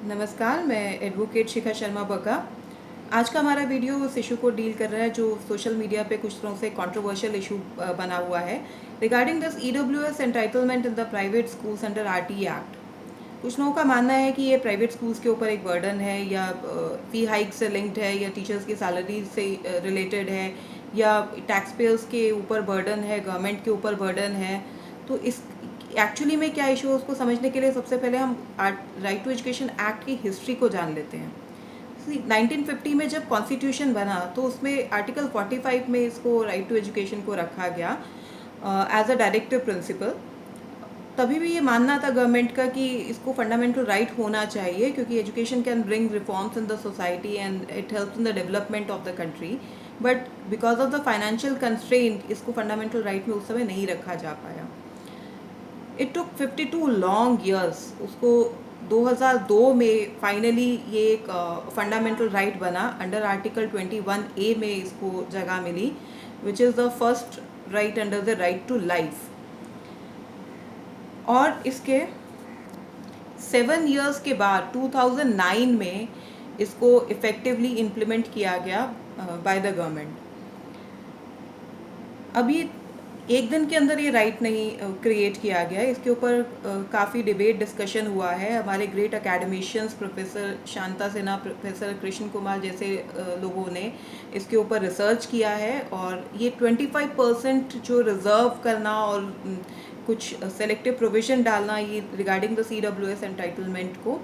नमस्कार, मैं एडवोकेट शिखा शर्मा बग्गा। आज का हमारा वीडियो उस इशू को डील कर रहा है जो सोशल मीडिया पे कुछ तरह से कंट्रोवर्शियल इशू बना हुआ है regarding this EWS entitlement in the private schools under RTE act. कुछ लोगों का मानना है कि ये प्राइवेट स्कूल्स के ऊपर एक बर्डन है या फी हाइक से लिंक्ड है या टीचर्स की सैलरी से रिलेटेड है या टैक्स पेयर्स के ऊपर बर्डन है, गवर्नमेंट के ऊपर बर्डन है। तो इस एक्चुअली में क्या इशू है उसको समझने के लिए सबसे पहले हम राइट टू एजुकेशन एक्ट की हिस्ट्री को जान लेते हैं। 1950 में जब कॉन्स्टिट्यूशन बना तो उसमें आर्टिकल 45 में इसको राइट टू एजुकेशन को रखा गया एज अ डायरेक्टिव प्रिंसिपल। तभी भी ये मानना था गवर्नमेंट का कि इसको फंडामेंटल राइट होना चाहिए क्योंकि education can bring reforms in the society and it helps in the development of the country. But because of the financial constraint इसको फंडामेंटल राइट में उस समय नहीं रखा जा पाया। It took 52 long years. उसको 2002 में फाइनली ये एक फंडामेंटल राइट बना अंडर आर्टिकल 21A में इसको जगह मिली, which is the first right under the right to life. और इसके 7 ईयर्स के बाद 2009 में इसको इफेक्टिवली इम्प्लीमेंट किया गया बाय द गवर्नमेंट। अभी एक दिन के अंदर ये राइट नहीं क्रिएट किया गया, इसके ऊपर काफ़ी डिबेट डिस्कशन हुआ है। हमारे great academicians professor Shanta Sinha, professor Krishna Kumar जैसे लोगों ने इसके ऊपर रिसर्च किया है और ये 25% जो रिज़र्व करना और कुछ सेलेक्टिव प्रोविज़न डालना ये रिगार्डिंग द CWS एंटाइटलमेंट को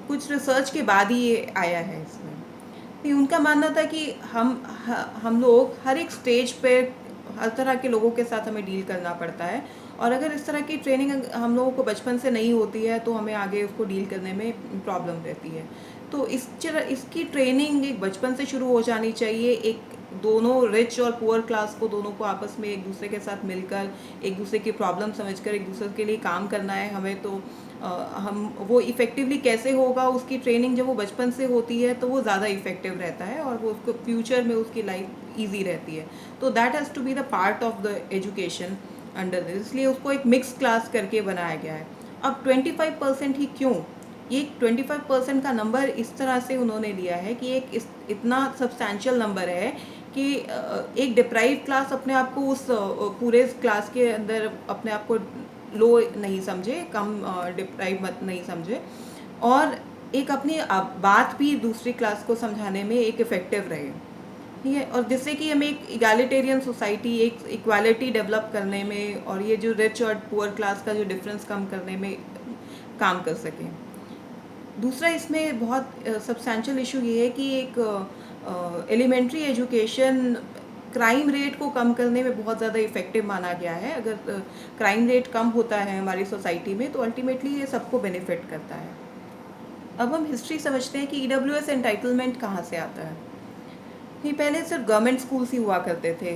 कुछ रिसर्च के बाद ही ये आया है। इसमें नहीं, उनका मानना था कि हम लोग हर एक स्टेज पे हर तरह के लोगों के साथ हमें डील करना पड़ता है और अगर इस तरह की ट्रेनिंग हम लोगों को बचपन से नहीं होती है तो हमें आगे उसको डील करने में प्रॉब्लम रहती है। तो इसकी ट्रेनिंग एक बचपन से शुरू हो जानी चाहिए। एक दोनों रिच और पुअर क्लास को दोनों को आपस में एक दूसरे के साथ मिलकर एक दूसरे की प्रॉब्लम समझकर एक दूसरे के लिए काम करना है हमें। तो हम वो इफ़ेक्टिवली कैसे होगा उसकी ट्रेनिंग जब वो बचपन से होती है तो वो ज़्यादा इफ़ेक्टिव रहता है और वो उसको फ्यूचर में उसकी लाइफ ईजी रहती है। तो that has to be the part of the education under this, इसलिए उसको एक मिक्स क्लास करके बनाया गया है। अब 25% ही क्यों? ये 25% का नंबर इस तरह से उन्होंने लिया है कि इतना सब्सटैंशियल नंबर है कि एक डिप्राइव क्लास अपने आप को उस पूरे क्लास के अंदर अपने आप को लो नहीं समझे, कम डिप्राइव मत नहीं समझे और एक अपनी बात भी दूसरी क्लास को समझाने में एक इफ़ेक्टिव रहे। ठीक है, और जिससे कि हमें एक इगैलिटेरियन सोसाइटी, एक इक्वालिटी डेवलप करने में और ये जो रिच और पुअर क्लास का जो डिफरेंस कम करने में काम कर सकें। दूसरा इसमें बहुत सब्सटैंशियल इशू ये है कि एक एलिमेंट्री एजुकेशन क्राइम रेट को कम करने में बहुत ज़्यादा इफ़ेक्टिव माना गया है। अगर क्राइम रेट कम होता है हमारी सोसाइटी में तो अल्टीमेटली ये सबको बेनिफिट करता है। अब हम हिस्ट्री समझते हैं कि EWS एंटाइटलमेंट कहाँ से आता है। नहीं, पहले सिर्फ गवर्नमेंट स्कूल्स ही हुआ करते थे।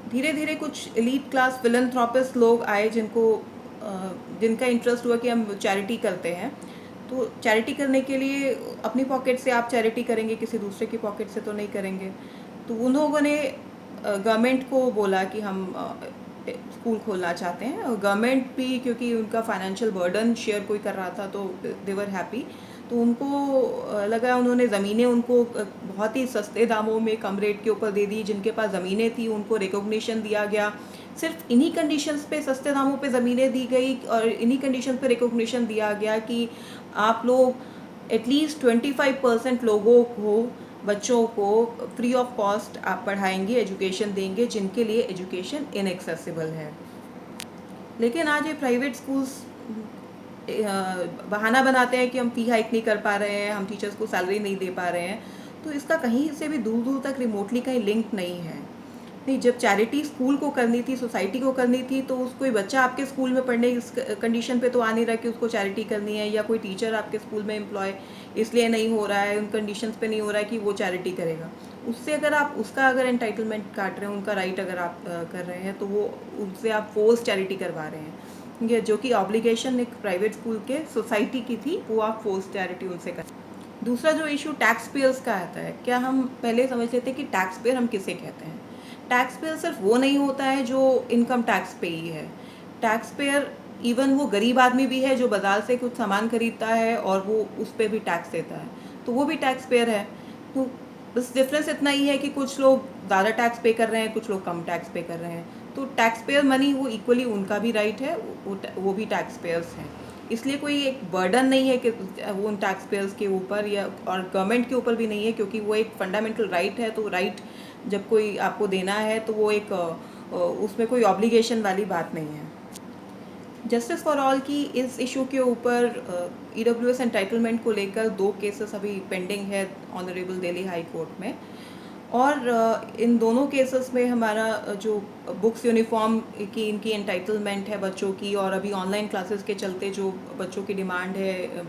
धीरे धीरे कुछ एलीट क्लास फिलैंथ्रोपिस्ट लोग आए जिनका इंटरेस्ट हुआ कि हम चैरिटी करते हैं। तो चैरिटी करने के लिए अपनी पॉकेट से आप चैरिटी करेंगे, किसी दूसरे की पॉकेट से तो नहीं करेंगे। तो उन लोगों ने गवर्नमेंट को बोला कि हम स्कूल खोलना चाहते हैं और गवर्नमेंट भी क्योंकि उनका फाइनेंशियल बर्डन शेयर कोई कर रहा था तो दे वर हैप्पी। तो उनको लगा, उन्होंने ज़मीनें उनको बहुत ही सस्ते दामों में कम रेट के ऊपर दे दी। जिनके पास ज़मीनें थी उनको रिकॉग्निशन दिया गया। सिर्फ इन्हीं कंडीशंस पे सस्ते दामों पे ज़मीनें दी गई और इन्हीं कंडीशन पे रिकॉग्निशन दिया गया कि आप लोग एटलीस्ट 25% लोगों को, बच्चों को फ्री ऑफ कॉस्ट आप पढ़ाएंगे, एजुकेशन देंगे जिनके लिए एजुकेशन इनएक्सेसिबल है। लेकिन आज ये प्राइवेट स्कूल्स बहाना बनाते हैं कि हम फ़ी हाइक नहीं कर पा रहे हैं, हम टीचर्स को सैलरी नहीं दे पा रहे हैं। तो इसका कहीं से भी दूर दूर तक रिमोटली कहीं लिंक नहीं है। नहीं, जब चैरिटी स्कूल को करनी थी, सोसाइटी को करनी थी, तो कोई बच्चा आपके स्कूल में पढ़ने इस कंडीशन पे तो आ नहीं रहा कि उसको चैरिटी करनी है, या कोई टीचर आपके स्कूल में एम्प्लॉय इसलिए नहीं हो रहा है, उन कंडीशंस पे नहीं हो रहा है कि वो चैरिटी करेगा। उससे अगर आप उसका अगर एंटाइटलमेंट काट रहे हैं, उनका राइट अगर आप कर रहे हैं, तो वो उनसे आप फोर्स चैरिटी करवा रहे हैं। ये जो कि ऑब्लिगेशन एक प्राइवेट स्कूल के सोसाइटी की थी, वो आप फोर्स चैरिटी उनसे कर। दूसरा जो इशू टैक्स पेयर्स का आता है, क्या हम पहले समझ लेते हैं कि टैक्स पेयर हम किसे कहते हैं। टैक्स पेयर सिर्फ वो नहीं होता है जो इनकम टैक्स पे ही है। टैक्स पेयर इवन वो गरीब आदमी भी है जो बाज़ार से कुछ सामान खरीदता है और वो उस पे भी टैक्स देता है, तो वो भी टैक्स पेयर है। तो बस डिफरेंस इतना ही है कि कुछ लोग ज़्यादा टैक्स पे कर रहे हैं, कुछ लोग कम टैक्स पे कर रहे हैं। तो टैक्स पेयर मनी वो इक्वली उनका भी राइट है, वो भी टैक्स पेयर्स हैं। इसलिए कोई एक बर्डन नहीं है कि वो उन टैक्स पेयर्स के ऊपर या और गवर्नमेंट के ऊपर भी नहीं है, क्योंकि वो एक फंडामेंटल राइट है। तो राइट जब कोई आपको देना है तो वो एक उसमें कोई ऑब्लिगेशन वाली बात नहीं है। जस्टिस फॉर ऑल की इस इशू के ऊपर EWS एंटाइटलमेंट को लेकर 2 केसेस अभी पेंडिंग है ऑनरेबल दिल्ली हाई कोर्ट में। और इन दोनों केसेस में हमारा जो बुक्स यूनिफॉर्म की इनकी एंटाइटलमेंट है बच्चों की, और अभी ऑनलाइन क्लासेस के चलते जो बच्चों की डिमांड है,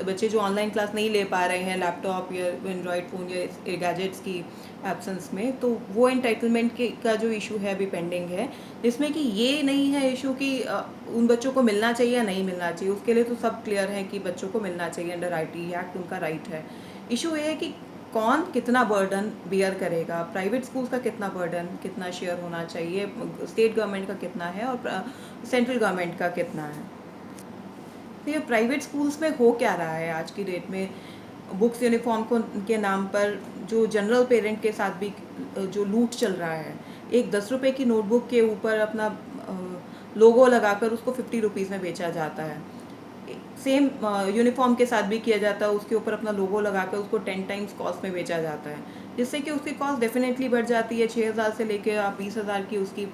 बच्चे जो ऑनलाइन क्लास नहीं ले पा रहे हैं लैपटॉप या एंड्रॉयड फ़ोन या गैजेट्स की एब्सेंस में, तो वो एंटाइटलमेंट के का जो इशू है अभी पेंडिंग है, जिसमें कि ये नहीं है इशू कि उन बच्चों को मिलना चाहिए या नहीं मिलना चाहिए। उसके लिए तो सब क्लियर है कि बच्चों को मिलना चाहिए, अंडर IT एक्ट उनका राइट है। इशू ये है कि कौन कितना बर्डन बियर करेगा, प्राइवेट स्कूल्स का कितना बर्डन, कितना शेयर होना चाहिए, स्टेट गवर्नमेंट का कितना है और सेंट्रल गवर्नमेंट का कितना है। तो ये प्राइवेट स्कूल्स में हो क्या रहा है आज की डेट में, बुक्स यूनिफॉर्म को के नाम पर जो जनरल पेरेंट के साथ भी जो लूट चल रहा है। एक 10 रुपये की नोटबुक के ऊपर अपना लोगो लगाकर उसको 50 रुपीज़ में बेचा जाता है। सेम यूनिफॉर्म के साथ भी किया जाता है, उसके ऊपर अपना लोगो लगाकर उसको 10 टाइम्स कॉस्ट में बेचा जाता है, जिससे कि उसकी कॉस्ट डेफिनेटली बढ़ जाती है। 6,000 से लेकर आप 20,000 की उसकी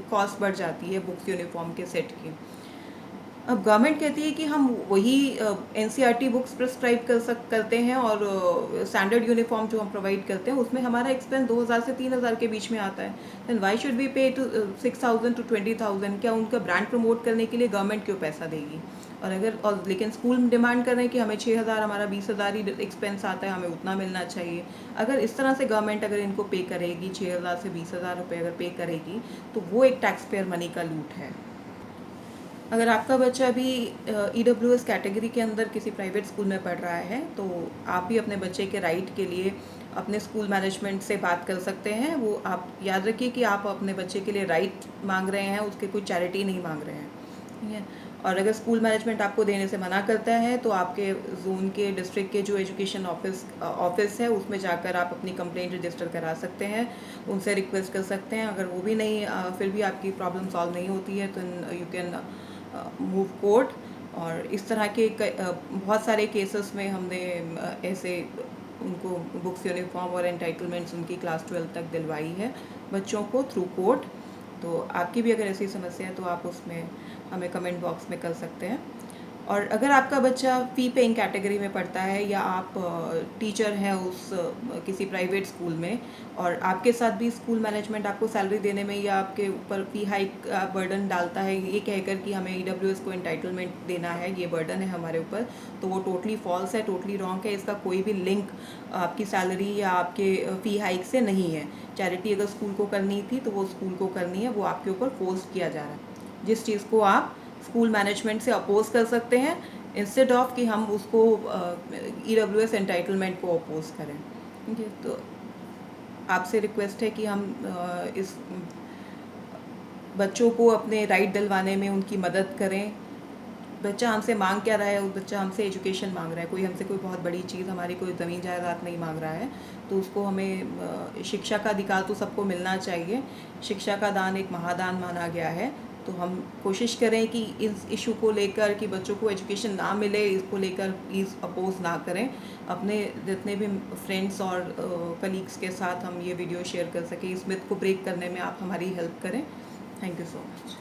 कॉस्ट बढ़ जाती है बुक्स यूनिफॉर्म के सेट की। अब गवर्नमेंट कहती है कि हम वही NCERT बुक्स प्रिस्क्राइब करते हैं और स्टैंडर्ड यूनिफॉर्म जो हम प्रोवाइड करते हैं उसमें हमारा एक्सपेंस 2,000 से 3,000 के बीच में आता है। देन वाई शुड वी पे टू 6,000 to 20,000? क्या उनका ब्रांड प्रमोट करने के लिए गवर्नमेंट क्यों पैसा देगी? और लेकिन स्कूल डिमांड कर रहे हैं कि हमें 6,000, हमारा 20,000 ही एक्सपेंस आता है, हमें उतना मिलना चाहिए। अगर इस तरह से गवर्नमेंट अगर इनको पे करेगी, 6,000 से 20,000 रुपये अगर पे करेगी, तो वो एक टैक्स पेयर मनी का लूट है। अगर आपका बच्चा भी EWS कैटेगरी के अंदर किसी प्राइवेट स्कूल में पढ़ रहा है, तो आप भी अपने बच्चे के राइट के लिए अपने स्कूल मैनेजमेंट से बात कर सकते हैं। वो आप याद रखिए कि आप अपने बच्चे के लिए राइट मांग रहे हैं, उसके कोई चैरिटी नहीं मांग रहे हैं, ठीक है। और अगर स्कूल मैनेजमेंट आपको देने से मना करता है, तो आपके जोन के डिस्ट्रिक्ट के जो एजुकेशन ऑफिस है उसमें जाकर आप अपनी कंप्लेंट रजिस्टर करा सकते हैं, उनसे रिक्वेस्ट कर सकते हैं। अगर वो भी नहीं फिर भी आपकी प्रॉब्लम सॉल्व नहीं होती है, तो यू कैन मूव कोर्ट। और इस तरह के बहुत सारे केसेस में हमने ऐसे उनको बुक्स यूनिफॉर्म और एंटाइटलमेंट्स उनकी क्लास 12 तक दिलवाई है बच्चों को थ्रू कोर्ट। तो आपकी भी अगर ऐसी समस्या है तो आप उसमें हमें कमेंट बॉक्स में कर सकते हैं। और अगर आपका बच्चा फ़ी पेइंग कैटेगरी में पढ़ता है या आप टीचर हैं उस किसी प्राइवेट स्कूल में, और आपके साथ भी स्कूल मैनेजमेंट आपको सैलरी देने में या आपके ऊपर फ़ी हाइक का बर्डन डालता है ये कहकर कि हमें EWS को एंटाइटलमेंट देना है, ये बर्डन है हमारे ऊपर, तो वो टोटली फॉल्स है, टोटली रॉन्ग है। इसका कोई भी लिंक आपकी सैलरी या आपके फ़ी हाइक से नहीं है। चैरिटी अगर स्कूल को करनी थी तो वो स्कूल को करनी है, वो आपके ऊपर फोर्स किया जा रहा है, जिस चीज़ को आप स्कूल मैनेजमेंट से अपोज कर सकते हैं, इंस्टेड ऑफ कि हम उसको EWS एंटाइटलमेंट को अपोज करें, ठीक है। तो आपसे रिक्वेस्ट है कि हम इस बच्चों को अपने राइट दिलवाने में उनकी मदद करें। बच्चा हमसे मांग क्या रहा है, बच्चा हमसे एजुकेशन मांग रहा है, कोई हमसे कोई बहुत बड़ी चीज़, हमारी कोई ज़मीन जायदाद नहीं मांग रहा है। तो उसको हमें शिक्षा का अधिकार तो सबको मिलना चाहिए। शिक्षा का दान एक महादान माना गया है। तो हम कोशिश करें कि इस इशू को लेकर कि बच्चों को एजुकेशन ना मिले, इसको लेकर प्लीज़ अपोज ना करें। अपने जितने भी फ्रेंड्स और कलीग्स के साथ हम ये वीडियो शेयर कर सकें, इस मिथ को ब्रेक करने में आप हमारी हेल्प करें। Thank you so much.